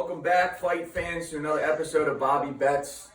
Welcome back, fight fans, to another episode of Bobby Bets.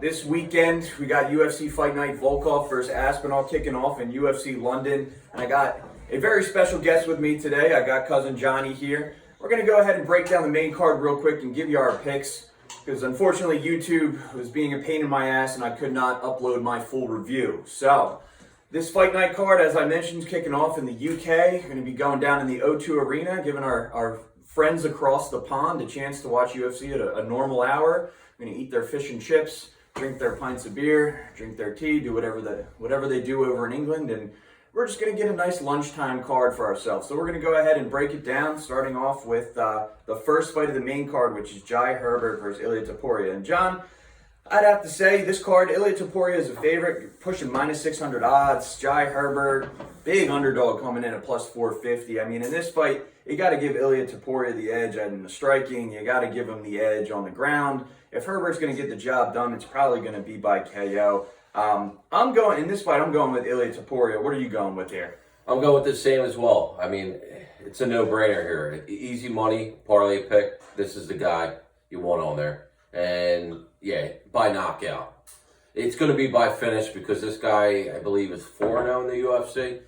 This weekend, we got UFC Fight Night Volkov versus Aspinall kicking off in UFC London. And I got a very special guest with me today. I got cousin Johnny here. We're going to go ahead and break down the main card real quick and give you our picks. Because unfortunately, YouTube was being a pain in my ass and I could not upload my full review. So, this Fight Night card, as I mentioned, is kicking off in the UK. Going to be going down in the O2 Arena, giving our friends across the pond a chance to watch UFC at a normal hour. We're going to eat their fish and chips, drink their pints of beer, drink their tea, do whatever they do over in England, and we're just going to get a nice lunchtime card for ourselves. So we're going to go ahead and break it down, starting off with the first fight of the main card, which is Jai Herbert versus Ilia Topuria. And John, I'd have to say, this card, Ilia Topuria is a favorite, pushing minus 600 odds. Jai Herbert, big underdog coming in at plus 450. I mean, in this fight, you got to give Ilia Topuria the edge in the striking. You got to give him the edge on the ground. If Herbert's going to get the job done, it's probably going to be by KO. In this fight, I'm going with Ilia Topuria. What are you going with here? I'm going with the same as well. I mean, it's a no-brainer here. Easy money, parlay pick. This is the guy you want on there. And, yeah, by knockout. It's going to be by finish because this guy, I believe, is 4-0 in the UFC.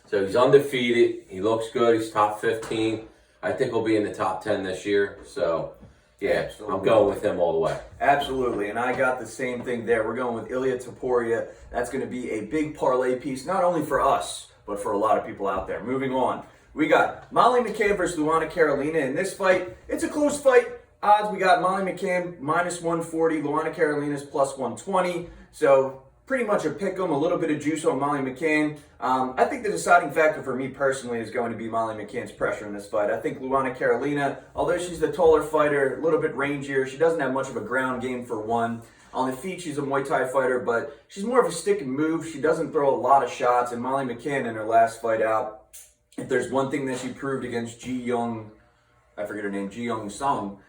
So he's undefeated. He looks good. He's top 15. I think he'll be in the top 10 this year. So, yeah, absolutely. I'm going with him all the way. Absolutely, and I got the same thing there. We're going with Ilia Topuria. That's going to be a big parlay piece, not only for us, but for a lot of people out there. Moving on, we got Molly McCann versus Luana Carolina. In this fight, it's a close fight. Odds, we got Molly McCann minus 140, Luana Carolina's plus 120. So pretty much a pick 'em, a little bit of juice on Molly McCann. I think the deciding factor for me personally is going to be Molly McCann's pressure in this fight. I think Luana Carolina, although she's the taller fighter, a little bit rangier, she doesn't have much of a ground game for one. On the feet, she's a Muay Thai fighter, but she's more of a stick and move. She doesn't throw a lot of shots, and Molly McCann in her last fight out, if there's one thing that she proved against Ji Young Sung,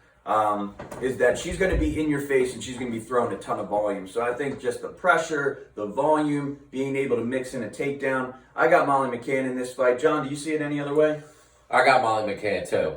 is that she's going to be in your face and she's going to be throwing a ton of volume. So I think just the pressure, the volume, being able to mix in a takedown. I got Molly McCann in this fight. John, do you see it any other way? I got Molly McCann too.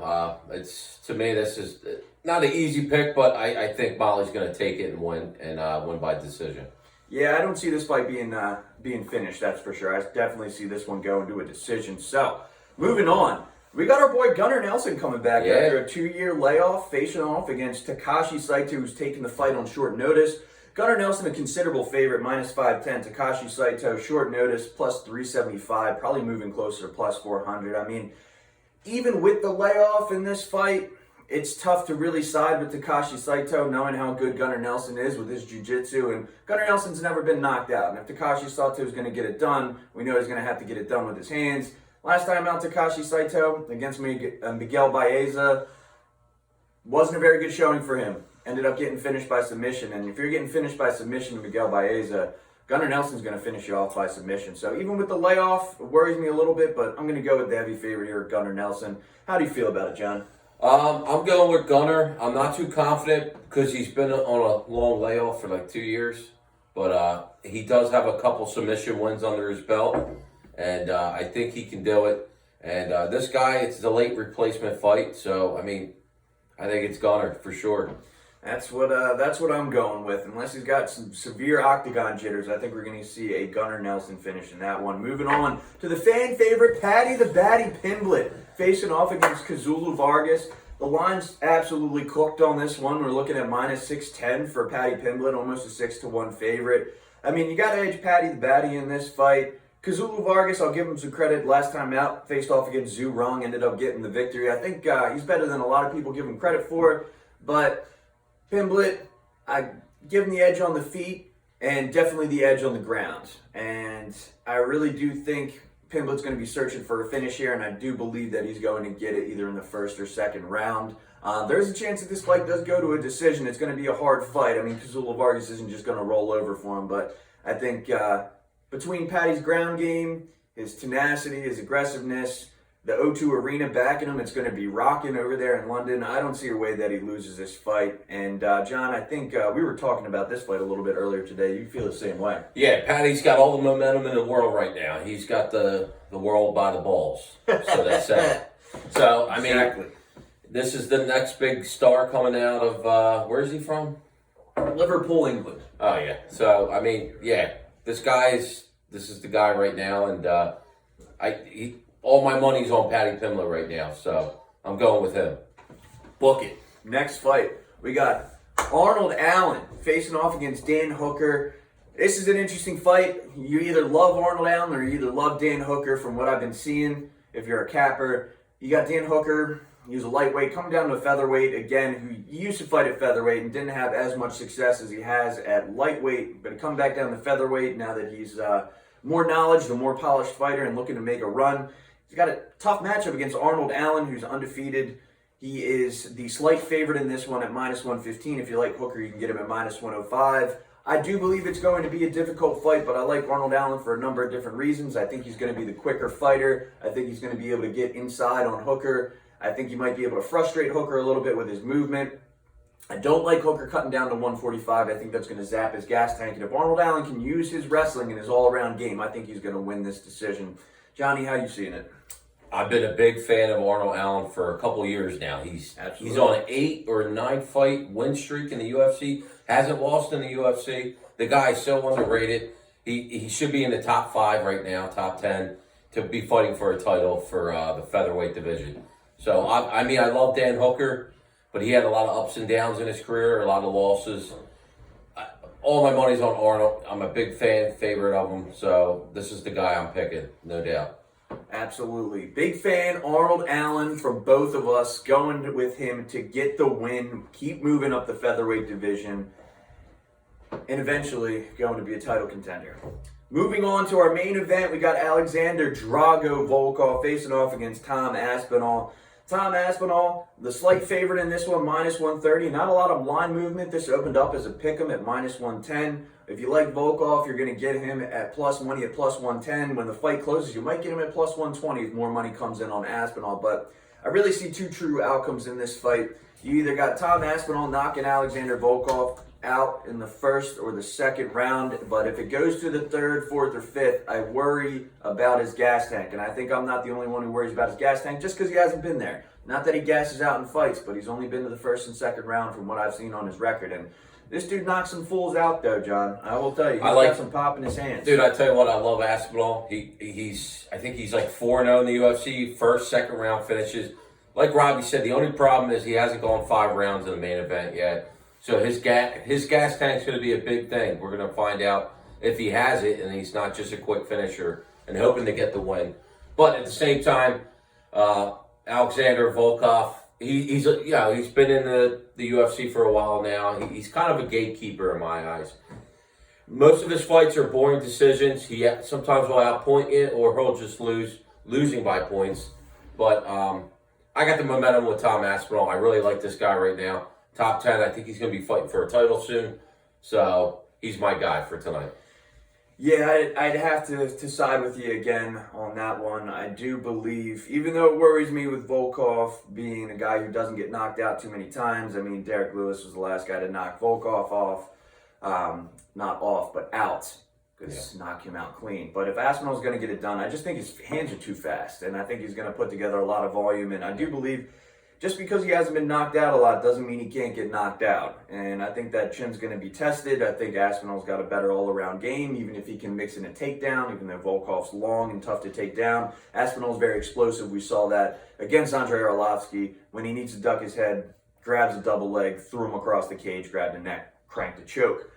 To me, this is not an easy pick, but I think Molly's going to take it and win by decision. Yeah, I don't see this fight being finished, that's for sure. I definitely see this one going to a decision. So, moving on. We got our boy Gunnar Nelson coming back after a 2-year layoff, facing off against Takashi Saito, who's taking the fight on short notice. Gunnar Nelson, a considerable favorite, minus 510. Takashi Saito, short notice, plus 375, probably moving closer to plus 400. I mean, even with the layoff in this fight, it's tough to really side with Takashi Saito, knowing how good Gunnar Nelson is with his jiu-jitsu. And Gunnar Nelson's never been knocked out. And if Takashi Saito is going to get it done, we know he's going to have to get it done with his hands. Last time out, Takashi Saito against Miguel Baeza wasn't a very good showing for him. Ended up getting finished by submission. And if you're getting finished by submission to Miguel Baeza, Gunnar Nelson's going to finish you off by submission. So even with the layoff, it worries me a little bit, but I'm going to go with the heavy favorite here, Gunnar Nelson. How do you feel about it, John? I'm going with Gunnar. I'm not too confident because he's been on a long layoff for like 2 years. But he does have a couple submission wins under his belt. And I think he can do it. And this guy, it's the late replacement fight. So, I mean, I think it's Gunnar for sure. That's what I'm going with. Unless he's got some severe octagon jitters, I think we're going to see a Gunnar Nelson finish in that one. Moving on to the fan favorite, Paddy the Baddy Pimblett, facing off against Kazulu Vargas. The line's absolutely cooked on this one. We're looking at minus 610 for Paddy Pimblett, almost a 6-1 favorite. I mean, you got to edge Paddy the Baddy in this fight. Kazulu Vargas, I'll give him some credit. Last time out, faced off against Zhu Rong, ended up getting the victory. I think he's better than a lot of people give him credit for. But Pimblett, I give him the edge on the feet and definitely the edge on the ground. And I really do think Pimblett's going to be searching for a finish here, and I do believe that he's going to get it either in the first or second round. There's a chance that this fight does go to a decision. It's going to be a hard fight. I mean, Kazulu Vargas isn't just going to roll over for him, but I think between Paddy's ground game, his tenacity, his aggressiveness, the O2 Arena backing him, it's going to be rocking over there in London. I don't see a way that he loses this fight. And, John, I think we were talking about this fight a little bit earlier today. You feel the same way. Yeah, Paddy's got all the momentum in the world right now. He's got the world by the balls, so they say. So, I mean, exactly. This is the next big star coming out of, where is he from? Liverpool, England. Oh, yeah. So, I mean, yeah, this is the guy right now, and all my money's on Paddy Pimblett right now, so I'm going with him. Book it. Next fight, we got Arnold Allen facing off against Dan Hooker. This is an interesting fight. You either love Arnold Allen or you either love Dan Hooker from what I've been seeing. If you're a capper, you got Dan Hooker. He was a lightweight, coming down to a featherweight again, who used to fight at featherweight and didn't have as much success as he has at lightweight, but he come back down to featherweight now that he's more knowledge, a more polished fighter, and looking to make a run. He's got a tough matchup against Arnold Allen, who's undefeated. He is the slight favorite in this one at minus 115. If you like Hooker, you can get him at minus 105. I do believe it's going to be a difficult fight, but I like Arnold Allen for a number of different reasons. I think he's going to be the quicker fighter. I think he's going to be able to get inside on Hooker. I think he might be able to frustrate Hooker a little bit with his movement. I don't like Hooker cutting down to 145. I think that's going to zap his gas tank. And if Arnold Allen can use his wrestling and his all-around game, I think he's going to win this decision. Johnny, how you seeing it? I've been a big fan of Arnold Allen for a couple years now. He's on an 8 or 9 fight win streak in the UFC. Hasn't lost in the UFC. The guy is so underrated. He should be in the top 5 right now, top 10, to be fighting for a title for the featherweight division. So, I mean, I love Dan Hooker, but he had a lot of ups and downs in his career, a lot of losses. All my money's on Arnold. I'm a big favorite of him. So, this is the guy I'm picking, no doubt. Absolutely. Big fan, Arnold Allen, from both of us, going with him to get the win, keep moving up the featherweight division, and eventually going to be a title contender. Moving on to our main event, we got Alexander Drago Volkov facing off against Tom Aspinall. Tom Aspinall, the slight favorite in this one, minus 130. Not a lot of line movement. This opened up as a pick'em at minus 110. If you like Volkov, you're going to get him at plus money at plus 110. When the fight closes, you might get him at plus 120 if more money comes in on Aspinall. But I really see two true outcomes in this fight. You either got Tom Aspinall knocking Alexander Volkov out in the first or the second round, but if it goes to the third, fourth, or fifth, I worry about his gas tank, and I think I'm not the only one who worries about his gas tank just because he hasn't been there. Not that he gasses out in fights, but he's only been to the first and second round from what I've seen on his record, and this dude knocks some fools out, though, John. I will tell you, he's got some pop in his hands. Dude, I tell you what, I love Aspinall. I think he's like 4-0 in the UFC, first, second round finishes. Like Robbie said, the only problem is he hasn't gone 5 rounds in the main event yet. So his gas tank's going to be a big thing. We're going to find out if he has it and he's not just a quick finisher and hoping to get the win. But at the same time, Alexander Volkov, he's been in the UFC for a while now. He's kind of a gatekeeper in my eyes. Most of his fights are boring decisions. He sometimes will outpoint you or he'll just losing by points. But I got the momentum with Tom Aspinall. I really like this guy right now. Top 10, I think he's going to be fighting for a title soon. So, he's my guy for tonight. Yeah, I'd have to side with you again on that one. I do believe, even though it worries me with Volkov being a guy who doesn't get knocked out too many times. I mean, Derek Lewis was the last guy to knock Volkov off. Not off, but out. Because knock him out clean. But if Aspinall's going to get it done, I just think his hands are too fast. And I think he's going to put together a lot of volume. And I do believe just because he hasn't been knocked out a lot doesn't mean he can't get knocked out. And I think that chin's going to be tested. I think Aspinall's got a better all-around game, even if he can mix in a takedown, even though Volkov's long and tough to take down. Aspinall's very explosive. We saw that against Andrei Arlovsky. When he needs to duck his head, grabs a double leg, threw him across the cage, grabbed the neck, cranked the choke.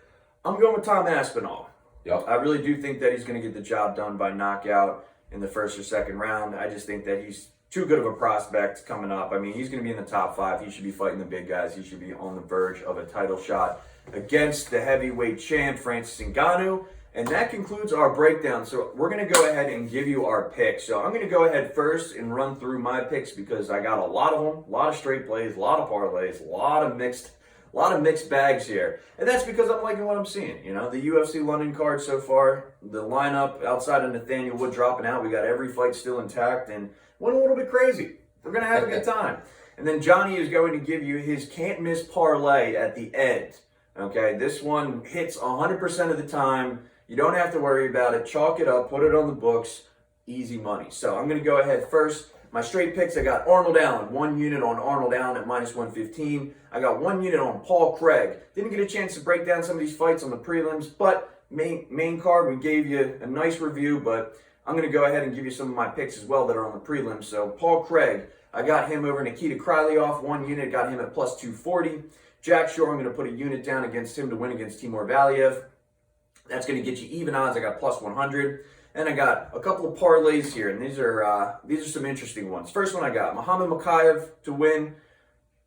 I'm going with Tom Aspinall. Yep. I really do think that he's going to get the job done by knockout in the first or second round. I just think that he's too good of a prospect coming up. I mean, he's going to be in the top 5. He should be fighting the big guys. He should be on the verge of a title shot against the heavyweight champ, Francis Ngannou. And that concludes our breakdown. So we're going to go ahead and give you our picks. So I'm going to go ahead first and run through my picks because I got a lot of them, a lot of straight plays, a lot of parlays, a lot of mixed bags here. And that's because I'm liking what I'm seeing. You know, the UFC London card so far, the lineup outside of Nathaniel Wood dropping out, we got every fight still intact and went a little bit crazy. We're going to have a good time. And then Johnny is going to give you his can't miss parlay at the end. Okay, this one hits 100% of the time. You don't have to worry about it. Chalk it up, put it on the books. Easy money. So I'm going to go ahead first. My straight picks, I got Arnold Allen, 1 unit on Arnold Allen at minus 115. I got 1 unit on Paul Craig. Didn't get a chance to break down some of these fights on the prelims, but main card, we gave you a nice review, but I'm going to go ahead and give you some of my picks as well that are on the prelims. So Paul Craig, I got him over Nikita Krylov, 1 unit, got him at plus 240. Jack Shore, I'm going to put a unit down against him to win against Timur Valiev. That's going to get you even odds. I got plus 100. And I got a couple of parlays here, and these are some interesting ones. First one I got Muhammad Mokaev to win,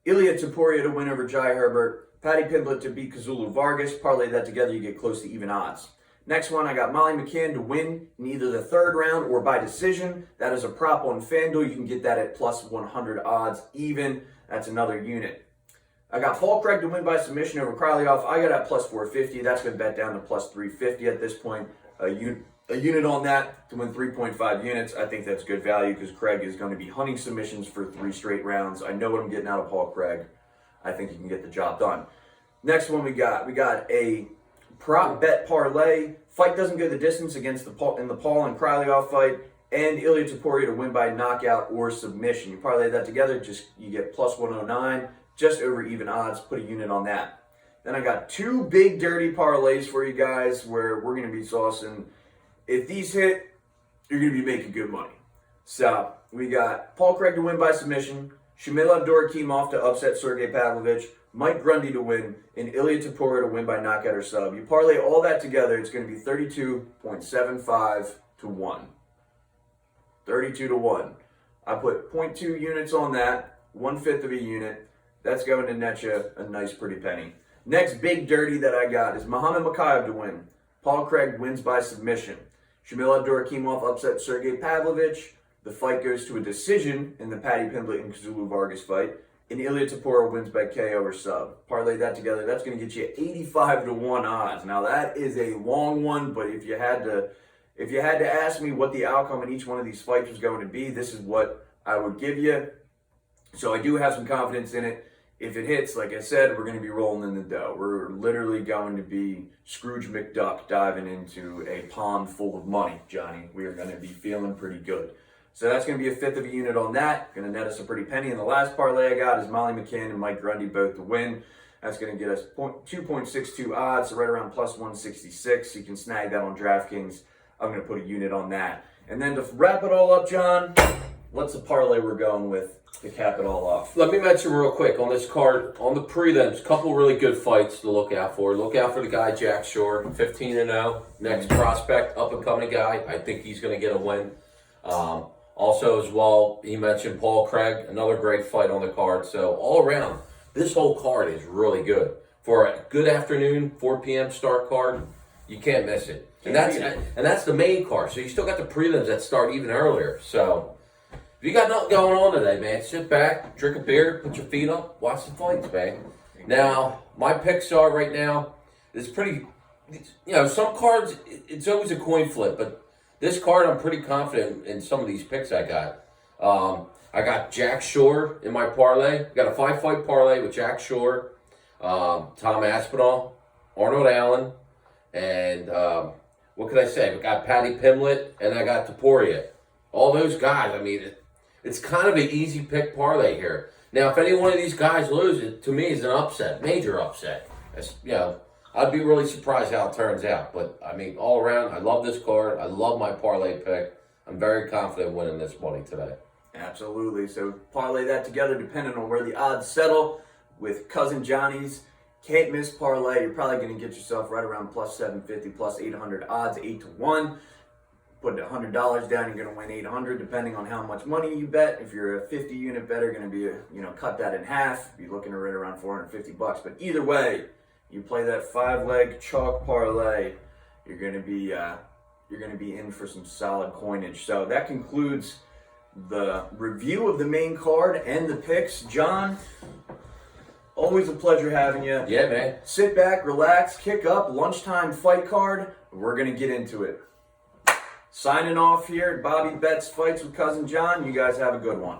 Ilya Topuria to win over Jai Herbert, Paddy Pimblett to beat Kazulu Vargas. Parlay that together, you get close to even odds. Next one, I got Molly McCann to win in either the 3rd round or by decision. That is a prop on FanDuel. You can get that at plus 100 odds even. That's another unit. I got Paul Craig to win by submission over Krylov. I got at plus 450. That's been bet down to plus 350 at this point. A unit on that to win 3.5 units. I think that's good value because Craig is going to be hunting submissions for 3 straight rounds. I know what I'm getting out of Paul Craig. I think he can get the job done. Next one we got a prop bet parlay. Fight doesn't go the distance against the Paul and Krylov fight, and Ilya Topuria to win by knockout or submission. You parlay that together, you get plus 109, just over even odds. Put a unit on that. Then I got 2 big dirty parlays for you guys where we're going to be saucing. If these hit, you're going to be making good money. So we got Paul Craig to win by submission, Shamil Abdurakhimov to upset Sergey Pavlovich, Mike Grundy to win, and Ilya Topuria to win by knockout or sub. You parlay all that together, it's going to be 32.75 to 1. 32 to 1. I put 0.2 units on that, 1/5 of a unit. That's going to net you a nice pretty penny. Next big dirty that I got is Muhammad Mokaev to win. Paul Craig wins by submission. Shamil Abdurakhimov upsets Sergey Pavlovich. The fight goes to a decision in the Paddy Pimblett and Kazulu Vargas fight. And Ilya Topuria wins by KO or sub. Parlay that together, that's going to get you 85 to 1 odds. Now that is a long one, but if you had to ask me what the outcome in each one of these fights was going to be, this is what I would give you. So I do have some confidence in it. If it hits, like I said, we're going to be rolling in the dough. We're literally going to be Scrooge McDuck diving into a pond full of money, Johnny. We are going to be feeling pretty good. So that's going to be a 1/5 of a unit on that. Going to net us a pretty penny. And the last parlay I got is Molly McCann and Mike Grundy both to win. That's going to get us 2.62 odds, so right around plus 166. You can snag that on DraftKings. I'm going to put a unit on that. And then to wrap it all up, John, what's the parlay we're going with to cap it all off? Let me mention real quick on this card, on the prelims, a couple really good fights to look out for. Look out for the guy, Jack Shore, 15-0. Next prospect, up-and-coming guy. I think he's going to get a win. Also, as well, he mentioned Paul Craig, another great fight on the card. So, all around, this whole card is really good. For a good afternoon, 4 p.m. start card, you can't miss it. And that's the main card. So, you still got the prelims that start even earlier. So, if you got nothing going on today, man, sit back, drink a beer, put your feet up, watch the fights, man. Now, my picks are right now, it's pretty, some cards, it's always a coin flip, but this card, I'm pretty confident in some of these picks I got. I got Jack Shore in my parlay. I got a 5-fight parlay with Jack Shore, Tom Aspinall, Arnold Allen, and what could I say? I got Paddy Pimblett, and I got Topuria. All those guys, I mean, it's kind of an easy pick parlay here. Now, if any one of these guys lose, it to me is an upset, major upset. I'd be really surprised how it turns out. But, I mean, all around, I love this card. I love my parlay pick. I'm very confident winning this money today. Absolutely. So parlay that together depending on where the odds settle with Cousin Johnny's can't miss parlay. You're probably going to get yourself right around plus 750, plus 800 odds, 8 to 1. Put $100 down, you're going to win 800 depending on how much money you bet. If you're a 50 unit better, going to be cut that in half. You're looking to right around 450 bucks. But either way, you play that 5-leg chalk parlay, you're going to be in for some solid coinage. So that concludes the review of the main card and the picks. John, always a pleasure having you. Yeah, man. Sit back, relax, kick up, lunchtime fight card. We're going to get into it. Signing off here at Bobby Betts Fights with Cousin John. You guys have a good one.